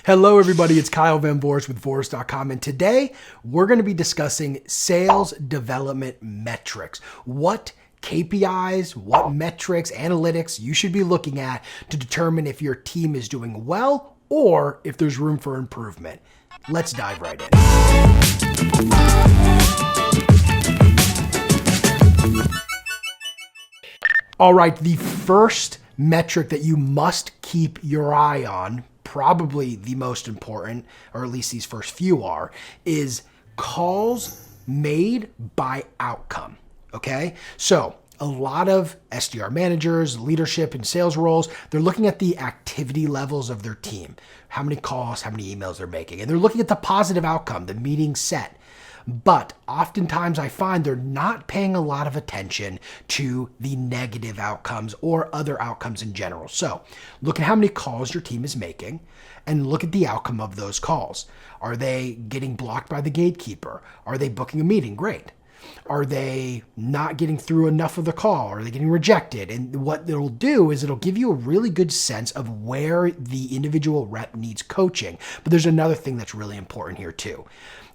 Hello, everybody. It's Kyle Van Voorst with Voorst.com, and today we're going to be discussing sales development metrics. What KPIs, what metrics, analytics you should be looking at to determine if your team is doing well or if there's room for improvement. Let's dive right in. All right, the first metric that you must keep your eye on, probably the most important, or at least these first few are, is calls made by outcome, okay? So a lot of SDR managers, leadership and sales roles, they're looking at the activity levels of their team, how many calls, how many emails they're making, and they're looking at the positive outcome, the meeting set. But oftentimes I find they're not paying a lot of attention to the negative outcomes or other outcomes in general. So look at how many calls your team is making and look at the outcome of those calls. Are they getting blocked by the gatekeeper? Are they booking a meeting? Great. Are they not getting through enough of the call? Are they getting rejected? And what it'll do is it'll give you a really good sense of where the individual rep needs coaching. But there's another thing that's really important here too.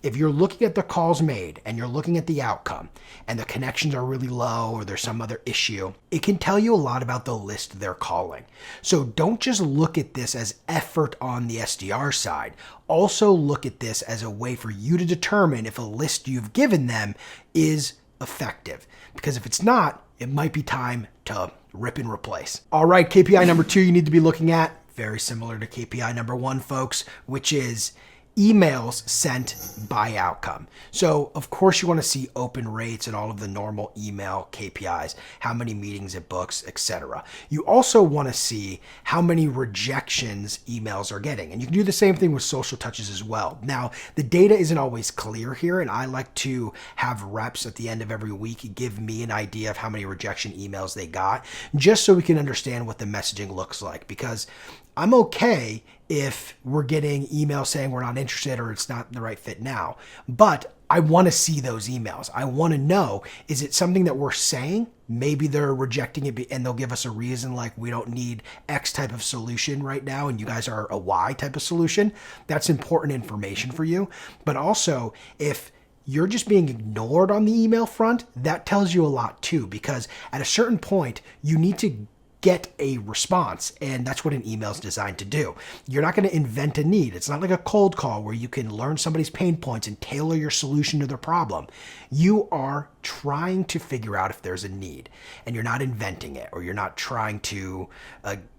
If you're looking at the calls made and you're looking at the outcome and the connections are really low or there's some other issue, it can tell you a lot about the list they're calling. So don't just look at this as effort on the SDR side. Also look at this as a way for you to determine if a list you've given them is effective. Because if it's not, it might be time to rip and replace. All right, KPI number 2 you need to be looking at, very similar to KPI number 1, folks, which is emails sent by outcome. So of course you want to see open rates and all of the normal email KPIs, how many meetings it books, etc. You also want to see how many rejections emails are getting. And you can do the same thing with social touches as well. Now, the data isn't always clear here, and I like to have reps at the end of every week give me an idea of how many rejection emails they got, just so we can understand what the messaging looks like. Because I'm okay if we're getting emails saying we're not interested or it's not the right fit now, but I want to see those emails. I want to know, is it something that we're saying? Maybe they're rejecting it and they'll give us a reason like we don't need X type of solution right now and you guys are a Y type of solution. That's important information for you. But also, if you're just being ignored on the email front, that tells you a lot too, because at a certain point, you need to get a response, and that's what an email is designed to do. You're not going to invent a need. It's not like a cold call where you can learn somebody's pain points and tailor your solution to their problem. You are trying to figure out if there's a need, and you're not inventing it, or you're not trying to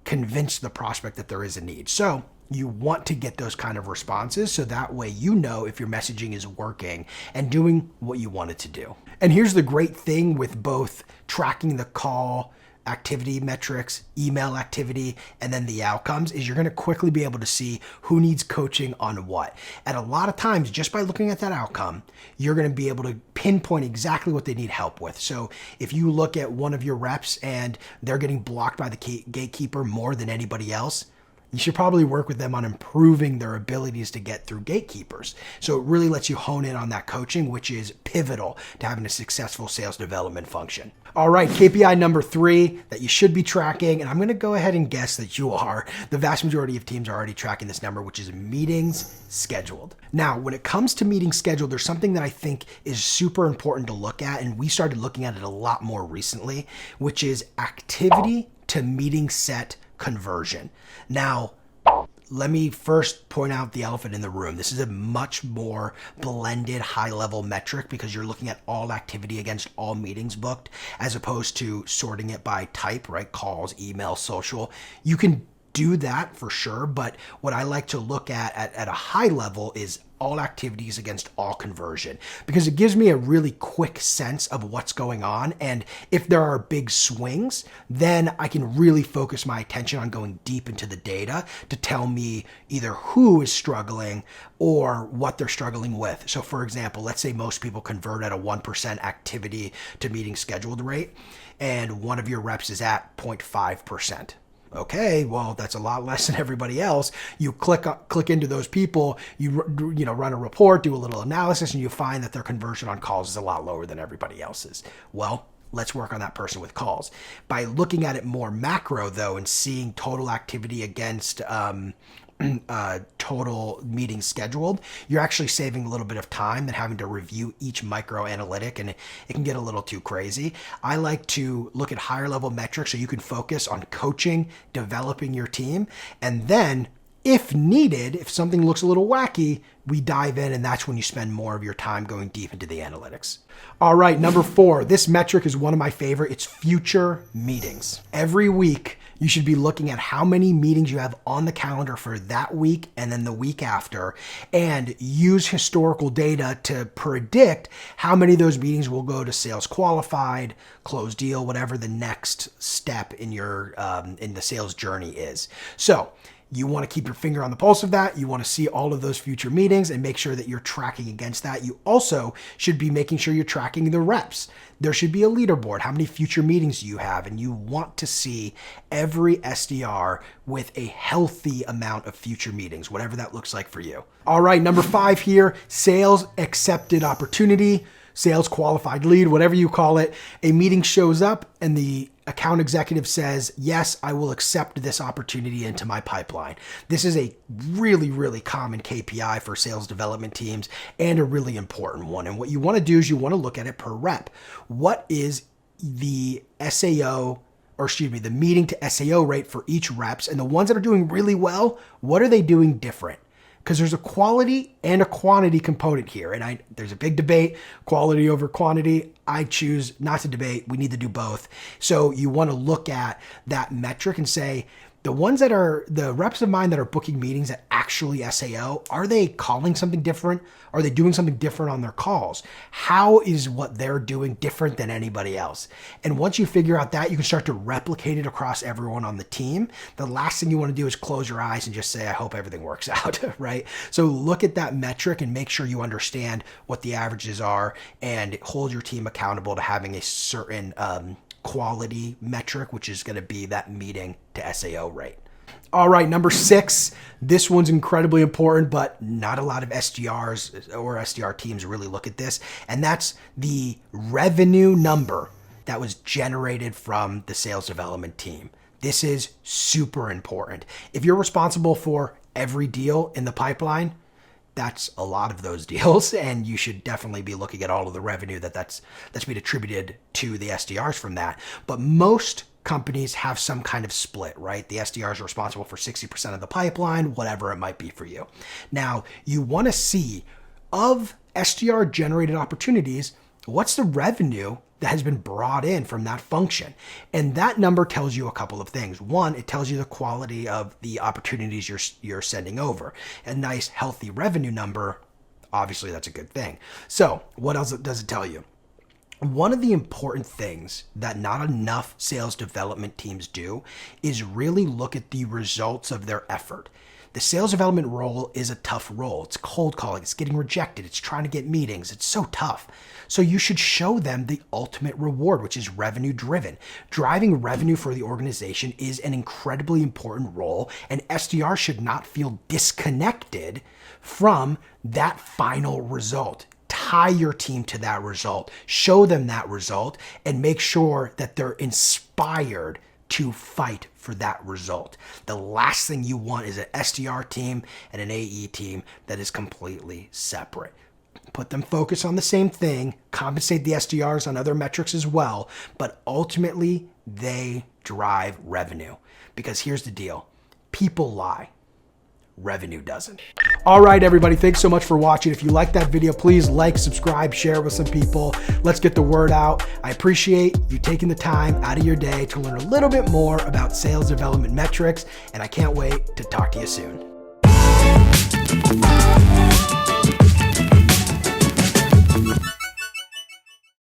convince the prospect that there is a need. So you want to get those kind of responses so that way you know if your messaging is working and doing what you want it to do. And here's the great thing with both tracking the call activity metrics, email activity, and then the outcomes is you're going to quickly be able to see who needs coaching on what. And a lot of times, just by looking at that outcome, you're going to be able to pinpoint exactly what they need help with. So if you look at one of your reps and they're getting blocked by the gatekeeper more than anybody else, you should probably work with them on improving their abilities to get through gatekeepers. So it really lets you hone in on that coaching, which is pivotal to having a successful sales development function. All right, KPI number 3 that you should be tracking, and I'm going to go ahead and guess that you are. The vast majority of teams are already tracking this number, which is meetings scheduled. Now, when it comes to meetings scheduled, there's something that I think is super important to look at, and we started looking at it a lot more recently, which is activity to meeting set conversion. Now, let me first point out the elephant in the room. This is a much more blended high-level metric because you're looking at all activity against all meetings booked as opposed to sorting it by type, right? Calls, email, social. You can do that for sure, but what I like to look at a high level is all activities against all conversion, because it gives me a really quick sense of what's going on. And if there are big swings, then I can really focus my attention on going deep into the data to tell me either who is struggling or what they're struggling with. So for example, let's say most people convert at a 1% activity to meeting scheduled rate, and one of your reps is at 0.5%. Okay, well, that's a lot less than everybody else. You click into those people, you run a report, do a little analysis, and you find that their conversion on calls is a lot lower than everybody else's. Well, let's work on that person with calls. By looking at it more macro, though, and seeing total activity against total meetings scheduled, you're actually saving a little bit of time than having to review each micro analytic, and it can get a little too crazy. I like to look at higher level metrics so you can focus on coaching, developing your team, and then if needed, if something looks a little wacky, we dive in, and that's when you spend more of your time going deep into the analytics. All right, number 4, this metric is one of my favorite. It's future meetings. Every week, you should be looking at how many meetings you have on the calendar for that week and then the week after, and use historical data to predict how many of those meetings will go to sales qualified, closed deal, whatever the next step in your in the sales journey is. So you want to keep your finger on the pulse of that. You want to see all of those future meetings and make sure that you're tracking against that. You also should be making sure you're tracking the reps. There should be a leaderboard. How many future meetings do you have? And you want to see every SDR with a healthy amount of future meetings, whatever that looks like for you. All right, number 5 here, sales accepted opportunity, sales qualified lead, whatever you call it. A meeting shows up and the account executive says, yes, I will accept this opportunity into my pipeline. This is a really, really common KPI for sales development teams and a really important one. And what you want to do is you want to look at it per rep. What is the the meeting to SAO rate for each reps? And the ones that are doing really well, what are they doing different? Because there's a quality and a quantity component here. And there's a big debate, quality over quantity. I choose not to debate. We need to do both. So you want to look at that metric and say, the ones that are, the reps of mine that are booking meetings at actually SAO, are they calling something different? Are they doing something different on their calls? How is what they're doing different than anybody else? And once you figure out that, you can start to replicate it across everyone on the team. The last thing you want to do is close your eyes and just say, I hope everything works out, right? So look at that metric and make sure you understand what the averages are and hold your team accountable to having a certain quality metric, which is going to be that meeting to SAO rate. All right, number 6, this one's incredibly important, but not a lot of SDRs or SDR teams really look at this, and that's the revenue number that was generated from the sales development team. This is super important. If you're responsible for every deal in the pipeline, that's a lot of those deals, and you should definitely be looking at all of the revenue that's being attributed to the SDRs from that. But most companies have some kind of split, right? The SDRs are responsible for 60% of the pipeline, whatever it might be for you. Now, you want to see of SDR generated opportunities, what's the revenue that has been brought in from that function? And that number tells you a couple of things. One, it tells you the quality of the opportunities you're sending over. A nice, healthy revenue number, obviously that's a good thing. So what else does it tell you? One of the important things that not enough sales development teams do is really look at the results of their effort. The sales development role is a tough role. It's cold calling, it's getting rejected, it's trying to get meetings. It's so tough. So you should show them the ultimate reward, which is revenue driven. Driving revenue for the organization is an incredibly important role, and SDR should not feel disconnected from that final result. Tie your team to that result, show them that result, and make sure that they're inspired to fight for that result. The last thing you want is an SDR team and an AE team that is completely separate. Put them focused on the same thing, compensate the SDRs on other metrics as well, but ultimately they drive revenue. Because here's the deal, people lie. Revenue doesn't. All right, everybody, thanks so much for watching. If you like that video, please like, subscribe, share it with some people. Let's get the word out. I appreciate you taking the time out of your day to learn a little bit more about sales development metrics, and I can't wait to talk to you soon.